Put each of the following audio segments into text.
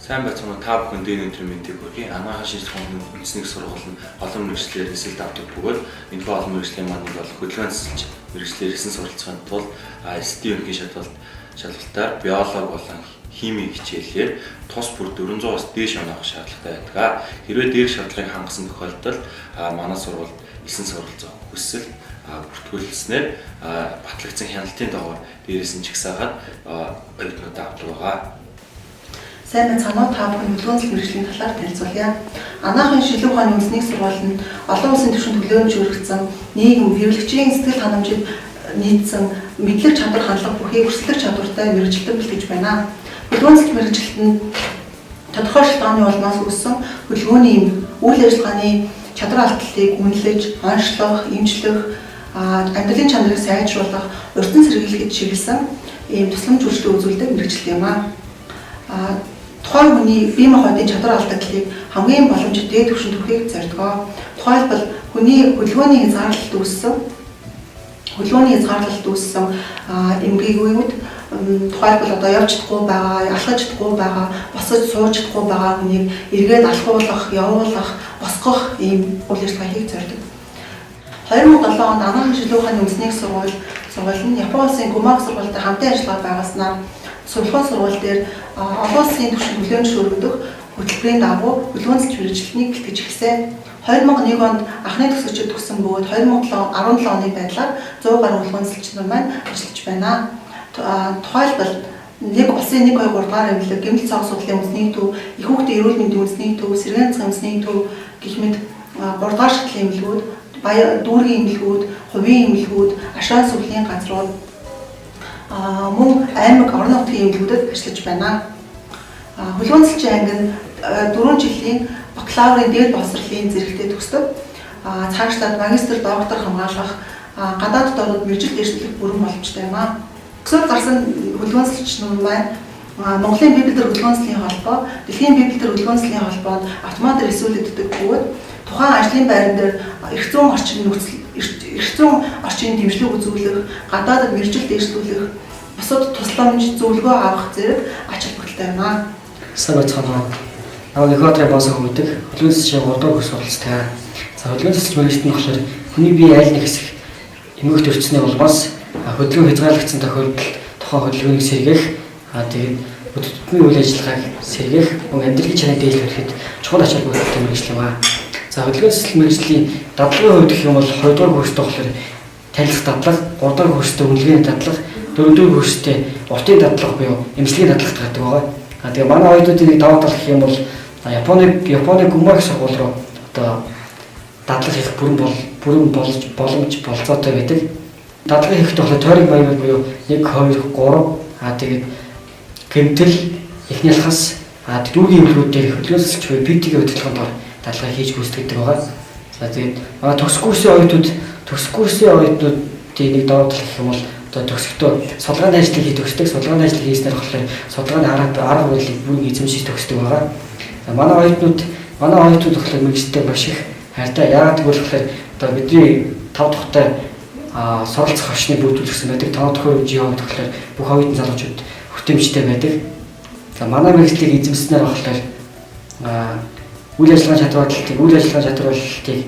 Сайн байцгаана та бүхэн дээр өндөр мэндийг хүргэе. Анагаахын шинжилгээний үндэсний сургууль нь олон мэргэжлээр эсэлт авдаг бөгөөд энэхүү олон мэргэжлийн маань бол хөдөлгөөн засалж мэргэжлээр эсэн суралцахын тулд СТ ерөнхий шалгалтаар биологи болон химийн хичээлээр тус бүр 400-аас дээш оноох шаардлагатай байдаг. Хэрвээ дээрх шаардлагыг хангасан тохиолдолд манай сургуульд эсэн суралцах хүсвэл бүртгүүлснээр батлагдсан хяналтын дагуу дээрээс нь чагсаагаад оюутнуудаа авдаг байгаа. Сайн байцгаана уу, та бүхэн хөдөлгөөн засал мэргэжлийн талаар танилцуулъя. Анагаахын шилэг ухааны үндэсний сургууль нь олон улсын түвшинд төлөөлж өргөцсөн нийгэм хэвлэгчийн сэтгэл ханамжид нийцсэн мэдлэг чадвар хандлага бүхий өрсөлдөх чадвартай мэргэжилтэн бэлтгэж байна. Хөдөлгөөн засал мэргэжилт нь тодорхой шалтгааны улмаас үүссэн хөдөлгөөний үйл ажиллагааны чадвар алдлыг үнэлж, онцлох, эмчлэх, амьдралын чанарыг сайжруулах, урьдчилан сэргийлэхэд чиглэсэн ийм тусламж үйлчлэл үзүүлдэг мэргэжил юм аа. Тухайн хүний бие махбодын чадвар алдаглыг хамгийн боломжит дээд түвшинд хүрэхийг зордгоо. Тухайлбал хүний хөдөлгөөний хязгаарлалт үүссэн эмгэгүйд тухайлбал одоо явж чадахгүй байгаа, алхаж чадахгүй байгаа, босож сууж чадахгүй байгаа хүнийг эргээд алхуулах, явуулах, босгох ийм үйл ажиллагааг зорддог. 2007 онд Анагаахын шилэг ухааны үндэсний сургууль нь Японы улсын Гумаг сургуультай хамтын ажиллагаа байгуулснаар сургуулийн сургууль дээр олон улсын түвшинд нөлөөлж өргөдөх хөтөлбөрийн дагуу хөдөлгөөн засал мэргэжилтнийг бэлтгэж эхэлсэн. 2001 онд анхны төгсөгчид төгссөн бөгөөд 2017 оны байдлаар 100 гаруй хөдөлгөөн засалчид маань ажиллаж байна. Тухайлбал нэг улсын 1, 2, 3 дугаар эмнэлэг, гэмтэл цог судлалын үндэсний төв, их хүүхдийн эрүүл мэндийн үндэсний төв, сэргээн засгийн үндэсний төв гэх мэт 3 дугаар шатлалын эмнэлгүүд, дүүргийн эмнэлгүүд, хувийн эмнэлгүүд, ашаан сүлхийн газрууд мөн аймаг орон нутгийн эмнэлгүүдэд ажиллаж байна. Хөдөлгөөн засалчийн анги нь 4 жилийн бакалаврын дээд боловсролын зэрэгтэй төгсдөг. Цаашлаад магистр, доктор хамгаалах гадаадд ороод мэргэжилт эрхлэх бүрэн боломжтой юм аа. Өсвөр гарсан хөдөлгөөн засалчид маань Монголын бие биедэр хөдөлгөөн заслын холбоо, Дэлхийн бие биедэр хөдөлгөөн заслын холбоод автомат эрсүүлэгддэг бөгөөд тухайн ажлын байран дээр эрх зүйн орчинд дэмжлэг үзүүлэх, гадаадд мэргэжилт эрхлүүлэх, бусад тусламж зөвлөгөө авах зэрэг ач холбогдолтой юм аа. Сайн байцгаана уу. Нэг хотрын босоо хөвдөг хөдөлгөөн засалчийн 3 дахь курс суралцтай. За хөдөлгөөн засалч мэргэжилт нь болохоор хүний бие аль нэг хэсэг эмгэгт өрчсөний улмаас хөдөлгөөн хязгаарлагдсан тохиолдолд тухайн хөдөлгөөнийг сэргээх, тэгээд бүтээгдэхүүний үйл ажиллагааг сэргээх, амьдралын чанарыг дээшлэхэд чухал ач холбогдолтой мэргэжил юм аа. За хөдөлгөөн засал мэргэжлийн дадлагын хувьд гэх юм бол 2 дугаар курстэй болохоор танилах дадлага, 3 дугаар курстэй үнэлгээний дадлага, 4 дугаар курстэй уртын дадлага буюу эмчилгээний дадлага гардаг байгаа. Тэгээ манай оюутнуудын нэг даваа тал гэх юм бол Японы Гумаг сургууль руу одоо дадлага хийх бүрэн боломж болцоотой байдаг. Дадлага хийхдээ болохоор тойрог баян буюу 1, 2, 3 тэгээд гэмтэл эхний алхас дүүргийн эмнэлгүүдээр хөдөлгөөн засалч буюу PT-ийн хөдөлгөөнд дадлага хийж гүйцэтгэдэг байгаа. За тэгээд манай төгсөх курсын оюутнуудын нэг даваа тал гэх юм бол одоо төгсөхдөө судалгааны ажлыг төгсдөг. Судалгааны ажлыг хийснээр болохоор судалгааны арга барилыг бүрэн эзэмшиж төгсдөг байгаа. Манай оюутнууд болохоор мэргэжилтэй маш их хайртай. Яагаад гэвэл одоо бидний 5 дахьтай суралцах орчныг бүрдүүлсэн байдаг. 5 дахь үеийн яваад болохоор бүх оюутан залуучууд хүртээмжтэй байдаг. За манай мэргэжлийг эзэмснээр болохоор үйл ажиллагааны чадварлалтыг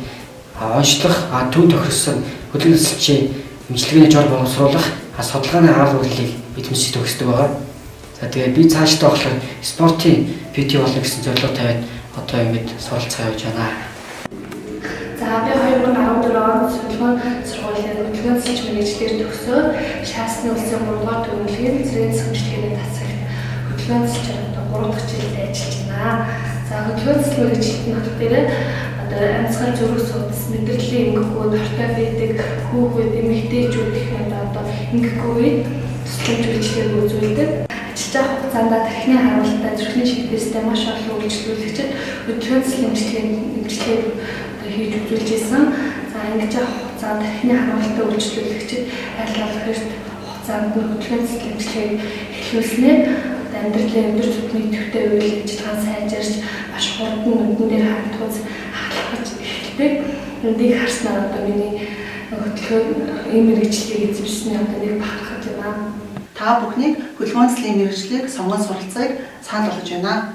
онцлох, түн тохирсон хөдөлгөөн засалчийн эмчилгээний жор боловсруулах, судалгааны арга барилыг эзэмшиж төгсдөг байгаа. За тэгээ би цаашдаа болохоор спортын PT болно гэсэн зорилго тавиад одоо ингэж суралцгаа явуулж байна. За би 2014 онд хөдөлгөөн сургуулийн хөдөлгөөн засалч мэргэжлээр төгсөөд шаасны улсын 3 дугаар төвлөрийн зэрэг зөвшөлтөний тасагт хөдөлгөөн засалчаар 3 дахь жилдээ ажиллаж байна. За хөдөлгөөн засал мэргэжилтний хот дээр одоо амьсгал зүрх судас, мэдрэлийн эмгэгүүд, ортопедик, хүүхэд, эмэгтэйчүүд гэх мэт одоо эмгэгүүд тусламж үйлчлэгийг үзүүлдэг. Ажиллах хугацаанд тархины харуултаа зүрхний шигтээстэй маш олон үйлчлүүлэгчид хөдөлгөөн засал эмчилгээг хийж үзүүлж ирсэн. За ингэж хугацаанд тархины харуултаа үйлчлүүлэгчид аль болох хугацаанд хөдөлгөөн засал эмчилгээг эхлүүлснээр амьдралын өндөр зүтний төвтэй үйл ажиллагаа сайжирч маш хурдан нүдэн дээр хандхуйц ахлахж эхэлдэг. Эндийг харснаар одоо миний хөдөлгөөн ийм мэргэжлийг эзэмшсэний одоо нэг бахархаж байна. Та бүхнийг хөдөлгөөн заслын мэргэжлийг сонгон суралцахыг санал болгож байна.